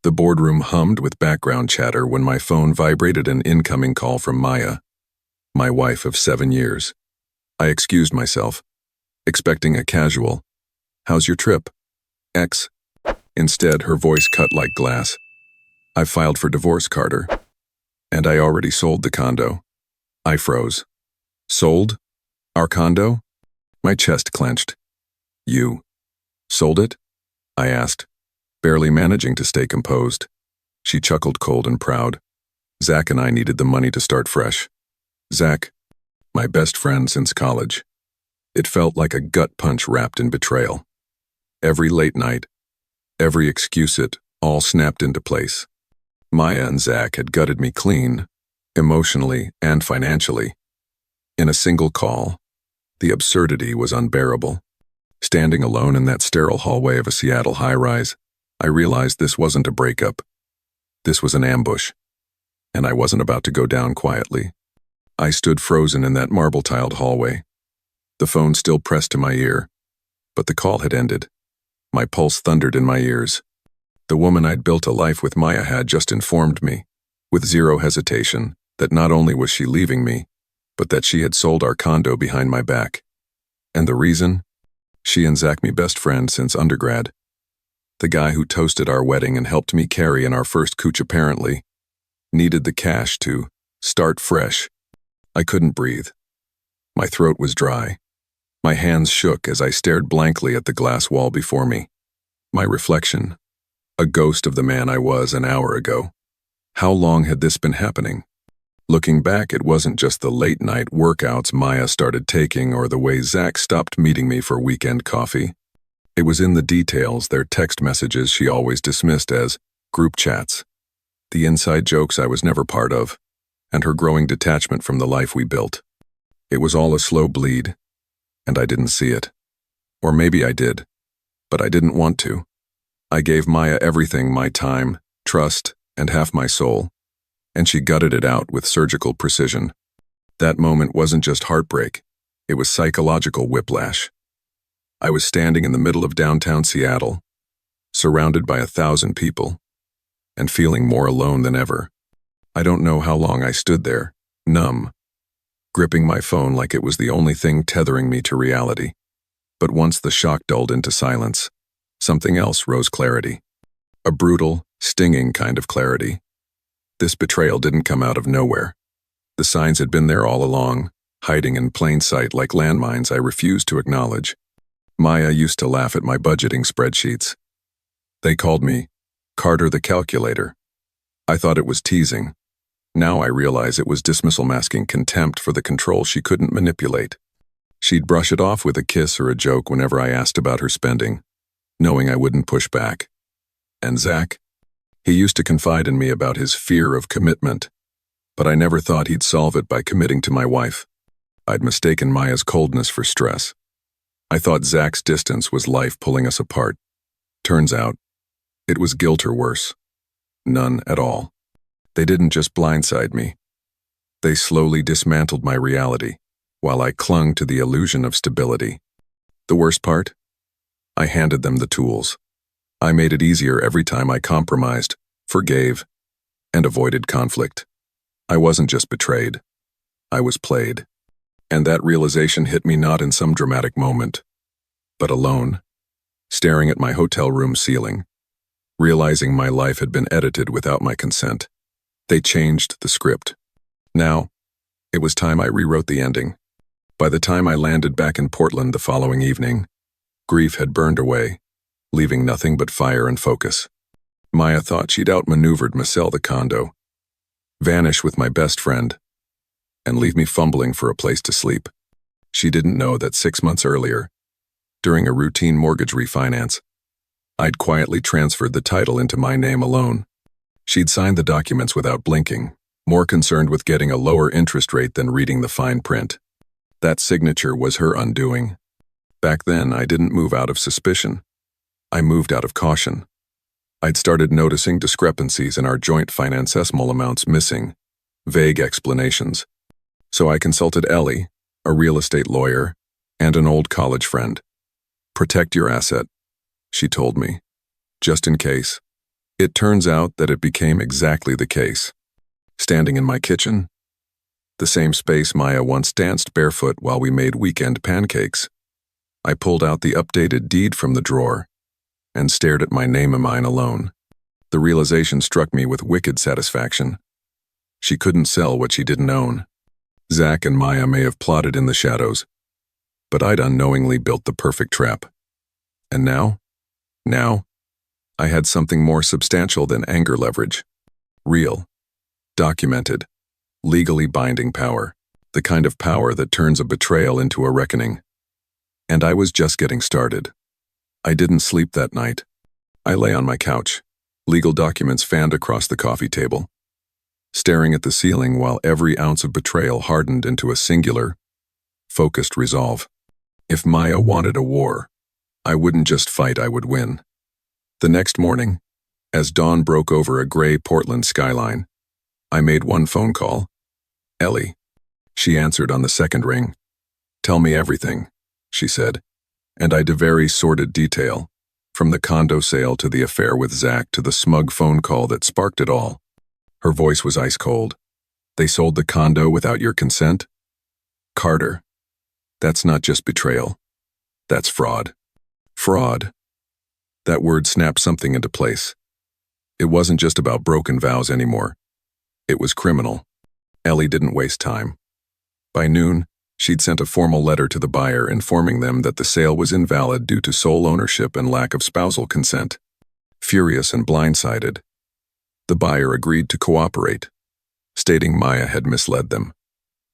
The boardroom hummed with background chatter when my phone vibrated an incoming call from Maya, my wife of 7 years. I excused myself, expecting a casual, "How's your trip, X?" Instead, her voice cut like glass. "I've filed for divorce, Carter. And I already sold the condo." I froze. "Sold? Our condo?" My chest clenched. "You sold it?" I asked, barely managing to stay composed. She chuckled cold and proud. "Zach and I needed the money to start fresh." Zach, my best friend since college. It felt like a gut punch wrapped in betrayal. Every late night, every excuse, it all snapped into place. Maya and Zach had gutted me clean, emotionally and financially. In a single call, the absurdity was unbearable. Standing alone in that sterile hallway of a Seattle high-rise, I realized this wasn't a breakup. This was an ambush, and I wasn't about to go down quietly. I stood frozen in that marble-tiled hallway, the phone still pressed to my ear, but the call had ended. My pulse thundered in my ears. The woman I'd built a life with, Maya, had just informed me, with zero hesitation, that not only was she leaving me, but that she had sold our condo behind my back. And the reason? She and Zach, me best friend since undergrad. The guy who toasted our wedding and helped me carry in our first cooch, apparently needed the cash to start fresh. I couldn't breathe. My throat was dry. My hands shook as I stared blankly at the glass wall before me. My reflection, a ghost of the man I was an hour ago. How long had this been happening? Looking back, it wasn't just the late-night workouts Maya started taking or the way Zach stopped meeting me for weekend coffee. It was in the details, their text messages she always dismissed as group chats, the inside jokes I was never part of, and her growing detachment from the life we built. It was all a slow bleed, and I didn't see it. Or maybe I did, but I didn't want to. I gave Maya everything, my time, trust, and half my soul, and she gutted it out with surgical precision. That moment wasn't just heartbreak, it was psychological whiplash. I was standing in the middle of downtown Seattle, surrounded by 1,000 people, and feeling more alone than ever. I don't know how long I stood there, numb, gripping my phone like it was the only thing tethering me to reality. But once the shock dulled into silence, something else rose: clarity. A brutal, stinging kind of clarity. This betrayal didn't come out of nowhere. The signs had been there all along, hiding in plain sight like landmines I refused to acknowledge. Maya used to laugh at my budgeting spreadsheets. They called me Carter the Calculator. I thought it was teasing. Now I realize it was dismissal masking contempt for the control she couldn't manipulate. She'd brush it off with a kiss or a joke whenever I asked about her spending, knowing I wouldn't push back. And Zach? He used to confide in me about his fear of commitment, but I never thought he'd solve it by committing to my wife. I'd mistaken Maya's coldness for stress. I thought Zach's distance was life pulling us apart. Turns out, it was guilt or worse. None at all. They didn't just blindside me. They slowly dismantled my reality, while I clung to the illusion of stability. The worst part? I handed them the tools. I made it easier every time I compromised, forgave, and avoided conflict. I wasn't just betrayed. I was played. And that realization hit me not in some dramatic moment, but alone, staring at my hotel room ceiling, realizing my life had been edited without my consent. They changed the script. Now, it was time I rewrote the ending. By the time I landed back in Portland the following evening, grief had burned away, leaving nothing but fire and focus. Maya thought she'd outmaneuvered me sell the condo, vanish with my best friend, and leave me fumbling for a place to sleep. She didn't know that 6 months earlier, during a routine mortgage refinance, I'd quietly transferred the title into my name alone. She'd signed the documents without blinking, more concerned with getting a lower interest rate than reading the fine print. That signature was her undoing. Back then, I didn't move out of suspicion. I moved out of caution. I'd started noticing discrepancies in our joint financesimal amounts missing, vague explanations. So I consulted Ellie, a real estate lawyer, and an old college friend. "Protect your asset," she told me, "just in case." It turns out that it became exactly the case. Standing in my kitchen, the same space Maya once danced barefoot while we made weekend pancakes, I pulled out the updated deed from the drawer and stared at my name and mine alone. The realization struck me with wicked satisfaction. She couldn't sell what she didn't own. Zach and Maya may have plotted in the shadows, but I'd unknowingly built the perfect trap. And now, I had something more substantial than anger leverage. Real, documented, legally binding power. The kind of power that turns a betrayal into a reckoning. And I was just getting started. I didn't sleep that night. I lay on my couch, legal documents fanned across the coffee table, staring at the ceiling while every ounce of betrayal hardened into a singular, focused resolve. If Maya wanted a war, I wouldn't just fight, I would win. The next morning, as dawn broke over a gray Portland skyline, I made one phone call. Ellie. She answered on the second ring. "Tell me everything," she said, and I did very sordid detail, from the condo sale to the affair with Zach to the smug phone call that sparked it all. Her voice was ice cold. "They sold the condo without your consent? Carter, that's not just betrayal. That's fraud." Fraud. That word snapped something into place. It wasn't just about broken vows anymore. It was criminal. Ellie didn't waste time. By noon, she'd sent a formal letter to the buyer informing them that the sale was invalid due to sole ownership and lack of spousal consent. Furious and blindsided, the buyer agreed to cooperate, stating Maya had misled them.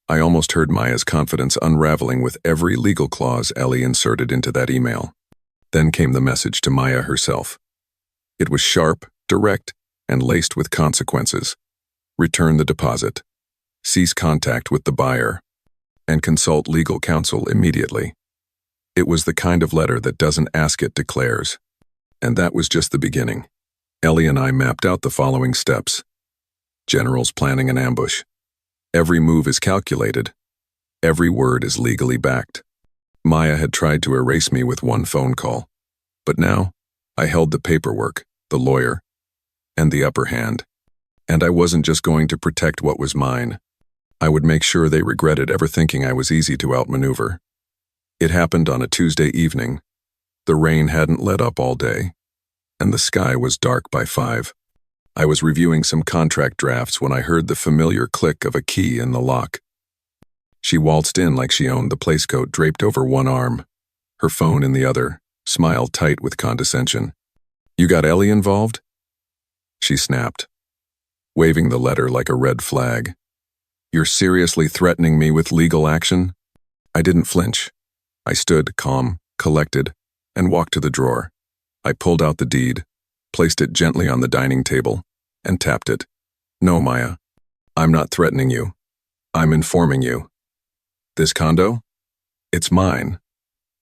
I almost heard Maya's confidence unraveling with every legal clause Ellie inserted into that email. Then came the message to Maya herself. It was sharp, direct, and laced with consequences. Return the deposit. Cease contact with the buyer. And consult legal counsel immediately. It was the kind of letter that doesn't ask, it declares. And that was just the beginning. Ellie and I mapped out the following steps. Generals planning an ambush. Every move is calculated. Every word is legally backed. Maya had tried to erase me with one phone call. But now, I held the paperwork, the lawyer, and the upper hand. And I wasn't just going to protect what was mine. I would make sure they regretted ever thinking I was easy to outmaneuver. It happened on a Tuesday evening. The rain hadn't let up all day, and the sky was dark by 5. I was reviewing some contract drafts when I heard the familiar click of a key in the lock. She waltzed in like she owned the placecoat draped over one arm, her phone in the other, smiled tight with condescension. "You got Ellie involved?" She snapped, waving the letter like a red flag. "You're seriously threatening me with legal action?" I didn't flinch. I stood, calm, collected, and walked to the drawer. I pulled out the deed, placed it gently on the dining table, and tapped it. "No, Maya. I'm not threatening you. I'm informing you. This condo? It's mine.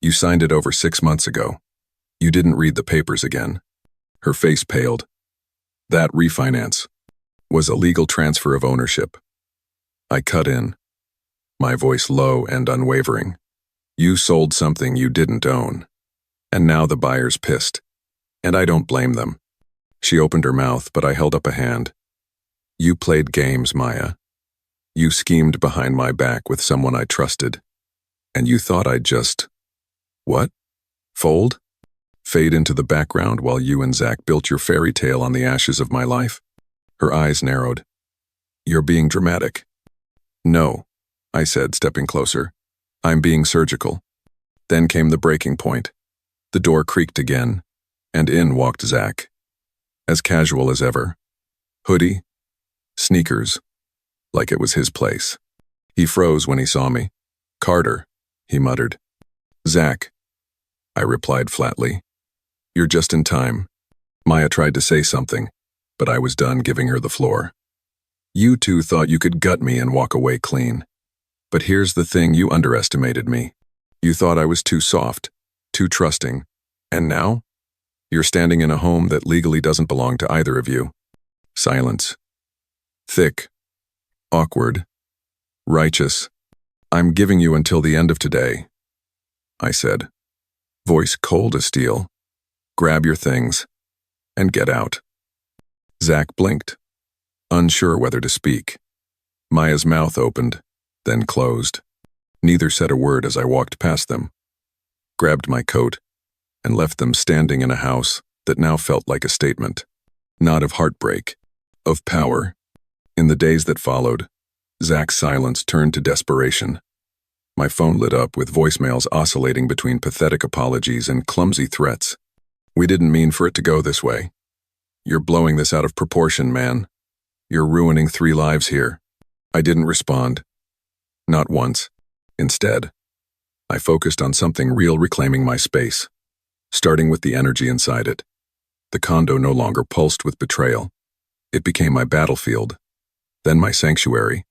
You signed it over 6 months ago. You didn't read the papers again." Her face paled. "That refinance was a legal transfer of ownership." I cut in, my voice low and unwavering. "You sold something you didn't own. And now the buyer's pissed. And I don't blame them." She opened her mouth, but I held up a hand. "You played games, Maya. You schemed behind my back with someone I trusted. And you thought I'd just... what? Fold? Fade into the background while you and Zach built your fairy tale on the ashes of my life?" Her eyes narrowed. "You're being dramatic." "No," I said, stepping closer. "I'm being surgical." Then came the breaking point. The door creaked again, and in walked Zach. As casual as ever. Hoodie, sneakers, like it was his place. He froze when he saw me. "Carter," he muttered. "Zach," I replied flatly. "You're just in time." Maya tried to say something, but I was done giving her the floor. "You two thought you could gut me and walk away clean. But here's the thing, you underestimated me. You thought I was too soft, too trusting. And now? You're standing in a home that legally doesn't belong to either of you." Silence. Thick. Awkward. Righteous. "I'm giving you until the end of today," I said, voice cold as steel. "Grab your things and get out." Zach blinked, unsure whether to speak. Maya's mouth opened, then closed. Neither said a word as I walked past them, grabbed my coat, and left them standing in a house that now felt like a statement, not of heartbreak, of power. In the days that followed, Zach's silence turned to desperation. My phone lit up with voicemails oscillating between pathetic apologies and clumsy threats. "We didn't mean for it to go this way. You're blowing this out of proportion, man. You're ruining 3 lives here." I didn't respond. Not once. Instead, I focused on something real, reclaiming my space, starting with the energy inside it. The condo no longer pulsed with betrayal. It became my battlefield, then my sanctuary.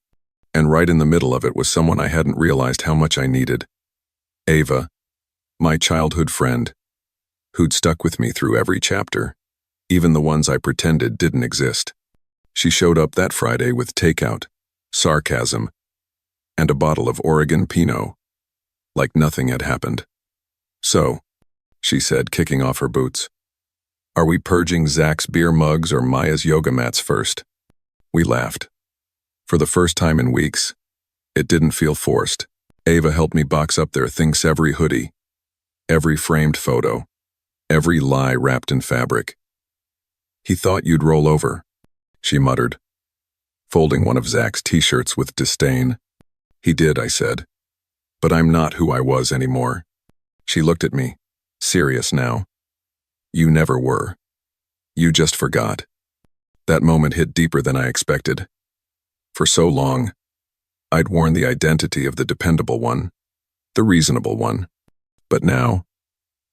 And right in the middle of it was someone I hadn't realized how much I needed. Ava, my childhood friend, who'd stuck with me through every chapter, even the ones I pretended didn't exist. She showed up that Friday with takeout, sarcasm, and a bottle of Oregon Pinot, like nothing had happened. "So," she said, kicking off her boots, "are we purging Zach's beer mugs or Maya's yoga mats first?" We laughed. For the first time in weeks, it didn't feel forced. Ava helped me box up their things, every hoodie, every framed photo, every lie wrapped in fabric. "He thought you'd roll over," she muttered, folding one of Zach's t-shirts with disdain. "He did," I said, "but I'm not who I was anymore." She looked at me, serious now. "You never were. You just forgot." That moment hit deeper than I expected. For so long, I'd worn the identity of the dependable one, the reasonable one. But now,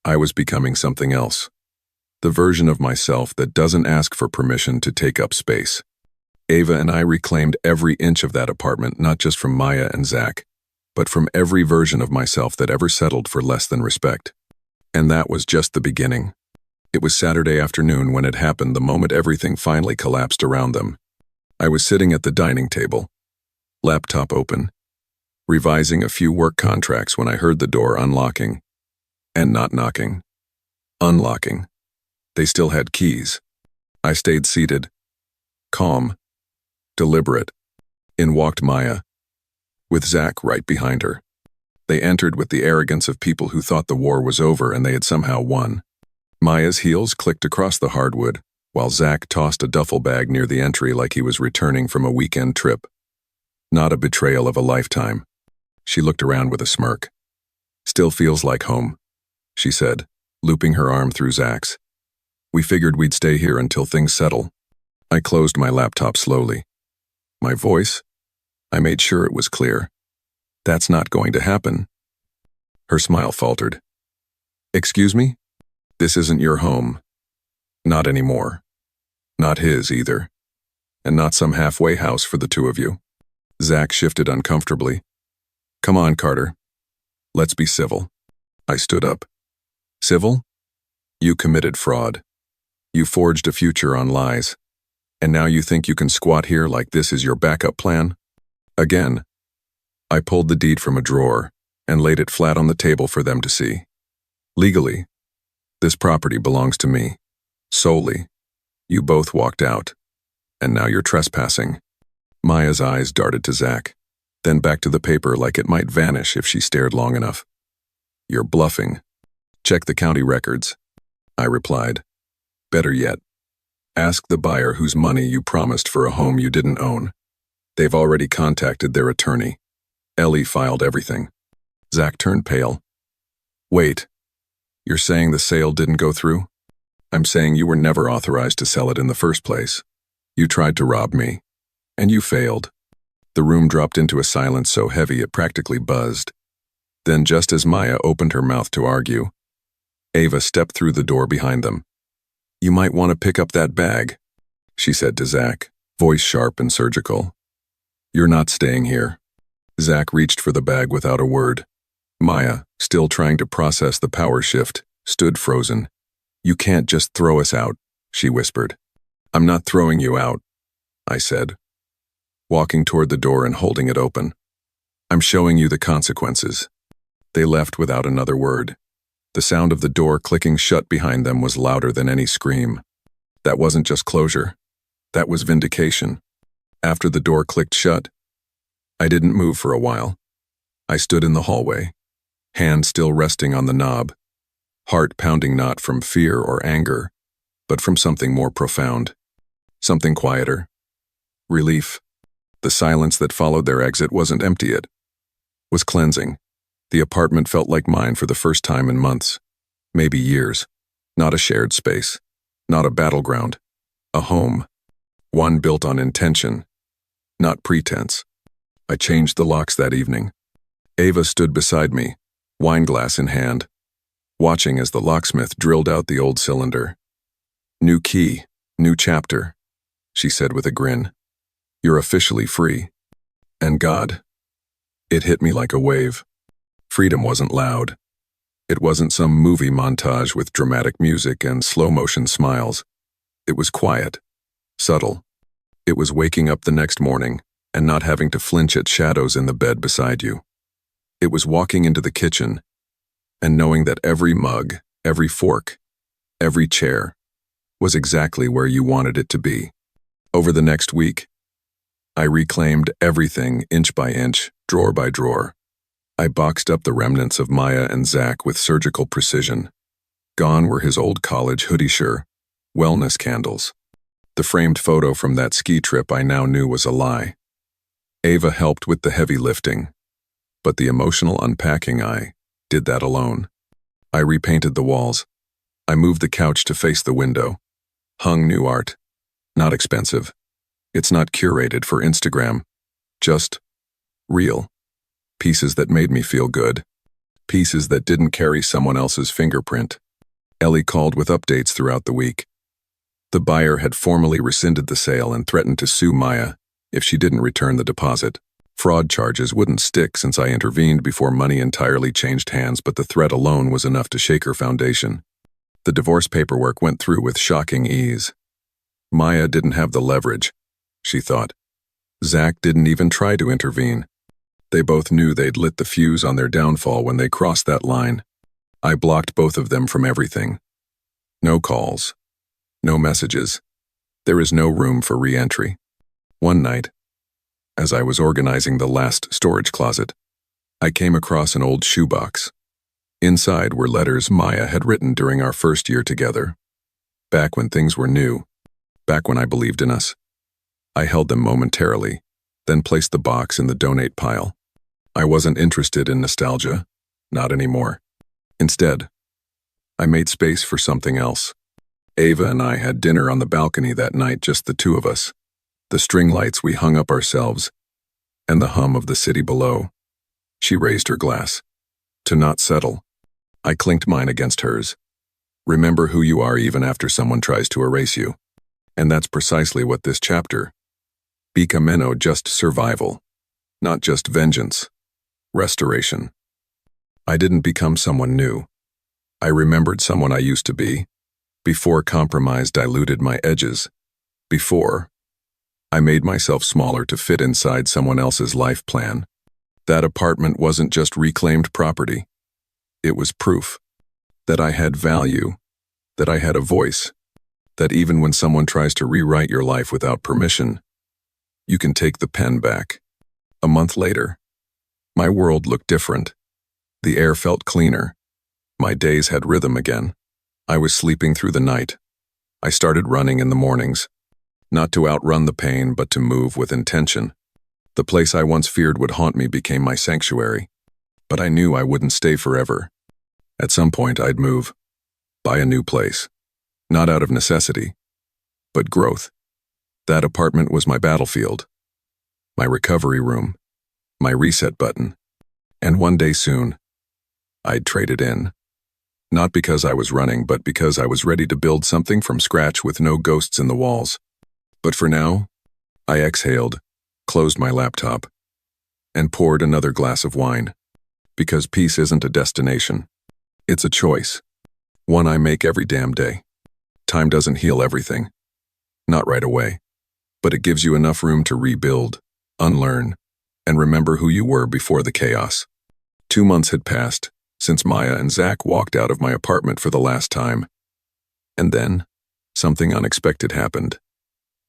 I was becoming something else. The version of myself that doesn't ask for permission to take up space. Ava and I reclaimed every inch of that apartment, not just from Maya and Zach, but from every version of myself that ever settled for less than respect. And that was just the beginning. It was Saturday afternoon when it happened, the moment everything finally collapsed around them. I was sitting at the dining table, laptop open, revising a few work contracts when I heard the door unlocking. And not knocking. Unlocking. They still had keys. I stayed seated, calm, deliberate. In walked Maya, with Zach right behind her. They entered with the arrogance of people who thought the war was over and they had somehow won. Maya's heels clicked across the hardwood, while Zach tossed a duffel bag near the entry like he was returning from a weekend trip. Not a betrayal of a lifetime. She looked around with a smirk. "Still feels like home," she said, looping her arm through Zach's. "We figured we'd stay here until things settle." I closed my laptop slowly. My voice, I made sure it was clear. "That's not going to happen." Her smile faltered. "Excuse me? This isn't your home. Not anymore. Not his either. And not some halfway house for the two of you." Zach shifted uncomfortably. "Come on, Carter. Let's be civil." I stood up. "Civil? You committed fraud. You forged a future on lies. And now you think you can squat here like this is your backup plan?" Again, I pulled the deed from a drawer and laid it flat on the table for them to see. "Legally, this property belongs to me. Solely. You both walked out. And now you're trespassing." Maya's eyes darted to Zach, then back to the paper like it might vanish if she stared long enough. "You're bluffing. Check the county records," I replied. "Better yet, ask the buyer whose money you promised for a home you didn't own. They've already contacted their attorney. Ellie filed everything." Zach turned pale. "Wait, you're saying the sale didn't go through?" "I'm saying you were never authorized to sell it in the first place. You tried to rob me, and you failed." The room dropped into a silence so heavy it practically buzzed. Then, just as Maya opened her mouth to argue, Ava stepped through the door behind them. "You might want to pick up that bag," she said to Zach, voice sharp and surgical. "You're not staying here." Zach reached for the bag without a word. Maya, still trying to process the power shift, stood frozen. "You can't just throw us out," she whispered. "I'm not throwing you out," I said, walking toward the door and holding it open. "I'm showing you the consequences." They left without another word. The sound of the door clicking shut behind them was louder than any scream. That wasn't just closure. That was vindication. After the door clicked shut, I didn't move for a while. I stood in the hallway, hand still resting on the knob, heart pounding not from fear or anger, but from something more profound, something quieter. Relief. The silence that followed their exit wasn't empty, it was cleansing. The apartment felt like mine for the first time in months, maybe years. Not a shared space, not a battleground, a home. One built on intention, not pretense. I changed the locks that evening. Ava stood beside me, wineglass in hand, watching as the locksmith drilled out the old cylinder. "New key, new chapter," she said with a grin. "You're officially free." And God, it hit me like a wave. Freedom wasn't loud. It wasn't some movie montage with dramatic music and slow-motion smiles. It was quiet, subtle. It was waking up the next morning and not having to flinch at shadows in the bed beside you. It was walking into the kitchen and knowing that every mug, every fork, every chair was exactly where you wanted it to be. Over the next week, I reclaimed everything inch by inch, drawer by drawer. I boxed up the remnants of Maya and Zach with surgical precision. Gone were his old college hoodie shirt, wellness candles. The framed photo from that ski trip I now knew was a lie. Ava helped with the heavy lifting, but the emotional unpacking I did that alone. I repainted the walls. I moved the couch to face the window. Hung new art. Not expensive. It's not curated for Instagram. Just real. Pieces that made me feel good. Pieces that didn't carry someone else's fingerprint. Ellie called with updates throughout the week. The buyer had formally rescinded the sale and threatened to sue Maya if she didn't return the deposit. Fraud charges wouldn't stick since I intervened before money entirely changed hands, but the threat alone was enough to shake her foundation. The divorce paperwork went through with shocking ease. Maya didn't have the leverage, she thought. Zach didn't even try to intervene. They both knew they'd lit the fuse on their downfall when they crossed that line. I blocked both of them from everything. No calls. No messages. There is no room for re-entry. One night, as I was organizing the last storage closet, I came across an old shoebox. Inside were letters Maya had written during our first year together. Back when things were new. Back when I believed in us. I held them momentarily, then placed the box in the donate pile. I wasn't interested in nostalgia. Not anymore. Instead, I made space for something else. Ava and I had dinner on the balcony that night, just the two of us. The string lights we hung up ourselves, and the hum of the city below. She raised her glass. To not settle. I clinked mine against hers. Remember who you are even after someone tries to erase you. And that's precisely what this chapter. Bicameno, just survival. Not just vengeance. Restoration. I didn't become someone new. I remembered someone I used to be. Before compromise diluted my edges. Before I made myself smaller to fit inside someone else's life plan. That apartment wasn't just reclaimed property. It was proof that I had value, that I had a voice, that even when someone tries to rewrite your life without permission, you can take the pen back. A month later, my world looked different. The air felt cleaner. My days had rhythm again. I was sleeping through the night. I started running in the mornings. Not to outrun the pain, but to move with intention. The place I once feared would haunt me became my sanctuary. But I knew I wouldn't stay forever. At some point I'd move. Buy a new place. Not out of necessity, but growth. That apartment was my battlefield. My recovery room. My reset button. And one day soon, I'd trade it in. Not because I was running, but because I was ready to build something from scratch with no ghosts in the walls. But for now, I exhaled, closed my laptop, and poured another glass of wine. Because peace isn't a destination. It's a choice. One I make every damn day. Time doesn't heal everything. Not right away. But it gives you enough room to rebuild, unlearn, and remember who you were before the chaos. 2 months had passed since Maya and Zach walked out of my apartment for the last time. And then, something unexpected happened.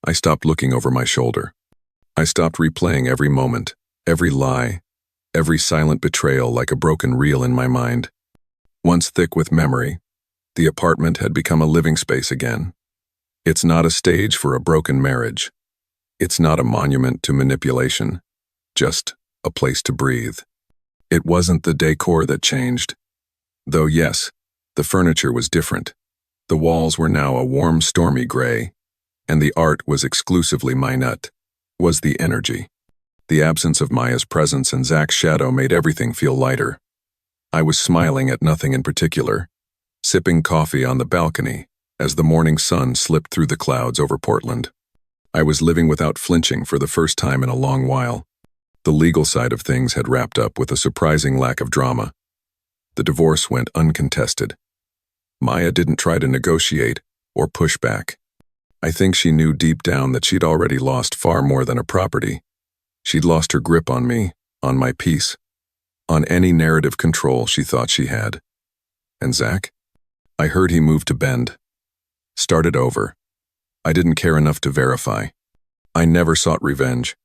I stopped looking over my shoulder. I stopped replaying every moment, every lie, every silent betrayal like a broken reel in my mind. Once thick with memory, the apartment had become a living space again. It's not a stage for a broken marriage. It's not a monument to manipulation, just a place to breathe. It wasn't the decor that changed. Though yes, the furniture was different. The walls were now a warm, stormy gray, and the art was exclusively minute. Was the energy. The absence of Maya's presence and Zach's shadow made everything feel lighter. I was smiling at nothing in particular, sipping coffee on the balcony as the morning sun slipped through the clouds over Portland. I was living without flinching for the first time in a long while. The legal side of things had wrapped up with a surprising lack of drama. The divorce went uncontested. Maya didn't try to negotiate or push back. I think she knew deep down that she'd already lost far more than a property. She'd lost her grip on me, on my peace, on any narrative control she thought she had. And Zach? I heard he moved to Bend. Started over. I didn't care enough to verify. I never sought revenge.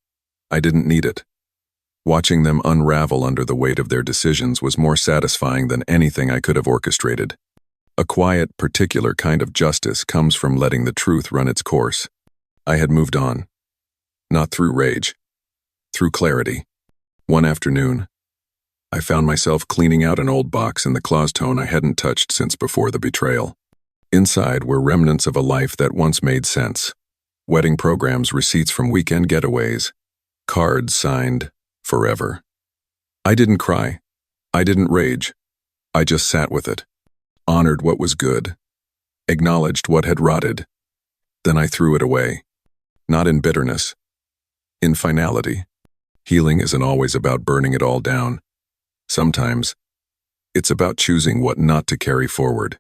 I didn't need it. Watching them unravel under the weight of their decisions was more satisfying than anything I could have orchestrated. A quiet, particular kind of justice comes from letting the truth run its course. I had moved on. Not through rage. Through clarity. One afternoon, I found myself cleaning out an old box in the closet I hadn't touched since before the betrayal. Inside were remnants of a life that once made sense. Wedding programs, receipts from weekend getaways, cards signed forever. I didn't cry. I didn't rage. I just sat with it. Honored what was good. Acknowledged what had rotted. Then I threw it away. Not in bitterness. In finality. Healing isn't always about burning it all down. Sometimes, it's about choosing what not to carry forward.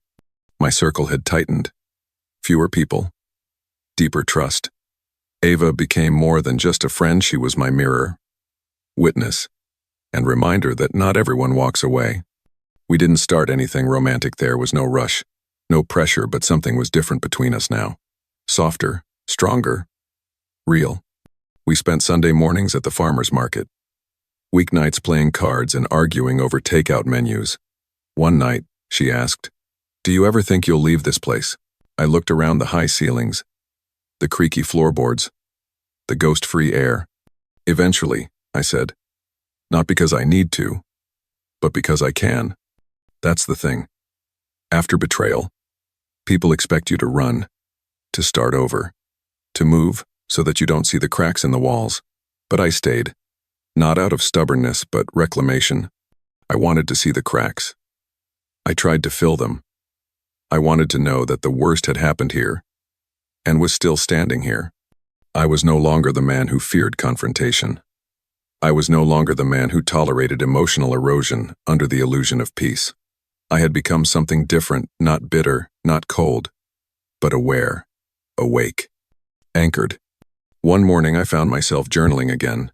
My circle had tightened. Fewer people. Deeper trust. Ava became more than just a friend, she was my mirror, witness, and reminder that not everyone walks away. We didn't start anything romantic, there was no rush, no pressure, but something was different between us now. Softer, stronger, real. We spent Sunday mornings at the farmer's market. Weeknights playing cards and arguing over takeout menus. One night, she asked, "Do you ever think you'll leave this place?" I looked around the high ceilings, the creaky floorboards, the ghost-free air. "Eventually," I said. "Not because I need to, but because I can." That's the thing. After betrayal, people expect you to run, to start over, to move so that you don't see the cracks in the walls. But I stayed. Not out of stubbornness, but reclamation. I wanted to see the cracks. I tried to fill them. I wanted to know that the worst had happened here, and was still standing here. I was no longer the man who feared confrontation. I was no longer the man who tolerated emotional erosion under the illusion of peace. I had become something different, not bitter, not cold, but aware, awake, anchored. One morning I found myself journaling again.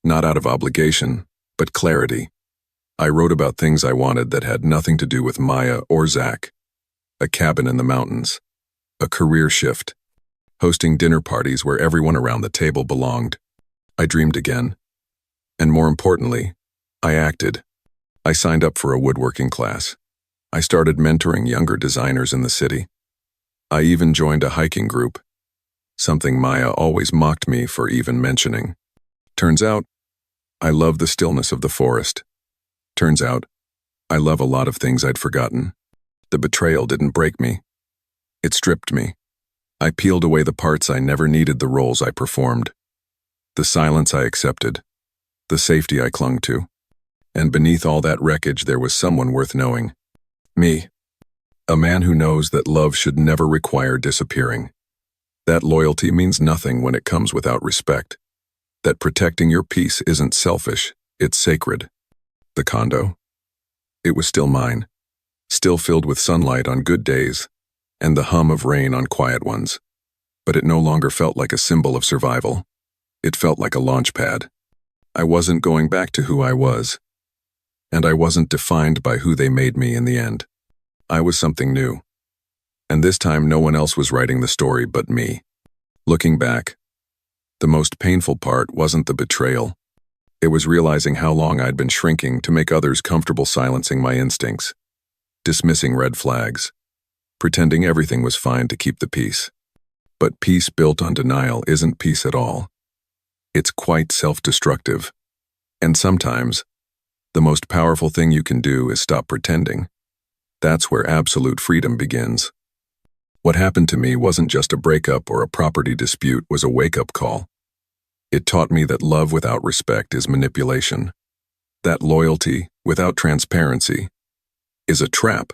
Not out of obligation, but clarity. I wrote about things I wanted that had nothing to do with Maya or Zach. A cabin in the mountains. A career shift. Hosting dinner parties where everyone around the table belonged. I dreamed again. And more importantly, I acted. I signed up for a woodworking class. I started mentoring younger designers in the city. I even joined a hiking group, something Maya always mocked me for even mentioning. Turns out, I love the stillness of the forest. Turns out, I love a lot of things I'd forgotten. The betrayal didn't break me. It stripped me. I peeled away the parts I never needed, the roles I performed, the silence I accepted, the safety I clung to. And beneath all that wreckage there was someone worth knowing. Me. A man who knows that love should never require disappearing. That loyalty means nothing when it comes without respect. That protecting your peace isn't selfish, it's sacred. The condo. It was still mine. Still filled with sunlight on good days, and the hum of rain on quiet ones. But it no longer felt like a symbol of survival. It felt like a launch pad. I wasn't going back to who I was. And I wasn't defined by who they made me in the end. I was something new. And this time no one else was writing the story but me. Looking back, the most painful part wasn't the betrayal. It was realizing how long I'd been shrinking to make others comfortable silencing my instincts, dismissing red flags, pretending everything was fine to keep the peace. But peace built on denial isn't peace at all. It's quite self-destructive. And sometimes, the most powerful thing you can do is stop pretending. That's where absolute freedom begins. What happened to me wasn't just a breakup or a property dispute, was a wake-up call. It taught me that love without respect is manipulation, that loyalty without transparency is a trap,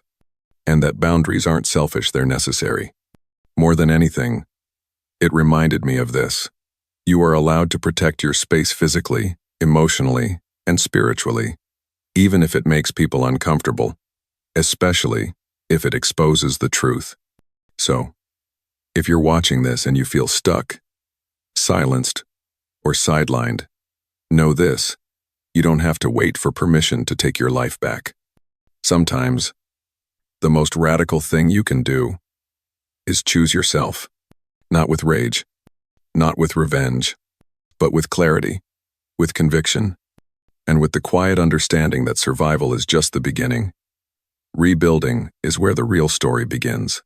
and that boundaries aren't selfish, they're necessary. More than anything, it reminded me of this. You are allowed to protect your space physically, emotionally, and spiritually, even if it makes people uncomfortable, especially if it exposes the truth. So, if you're watching this and you feel stuck, silenced, or sidelined, know this: you don't have to wait for permission to take your life back. Sometimes, the most radical thing you can do is choose yourself, not with rage, not with revenge, but with clarity, with conviction, and with the quiet understanding that survival is just the beginning. Rebuilding is where the real story begins.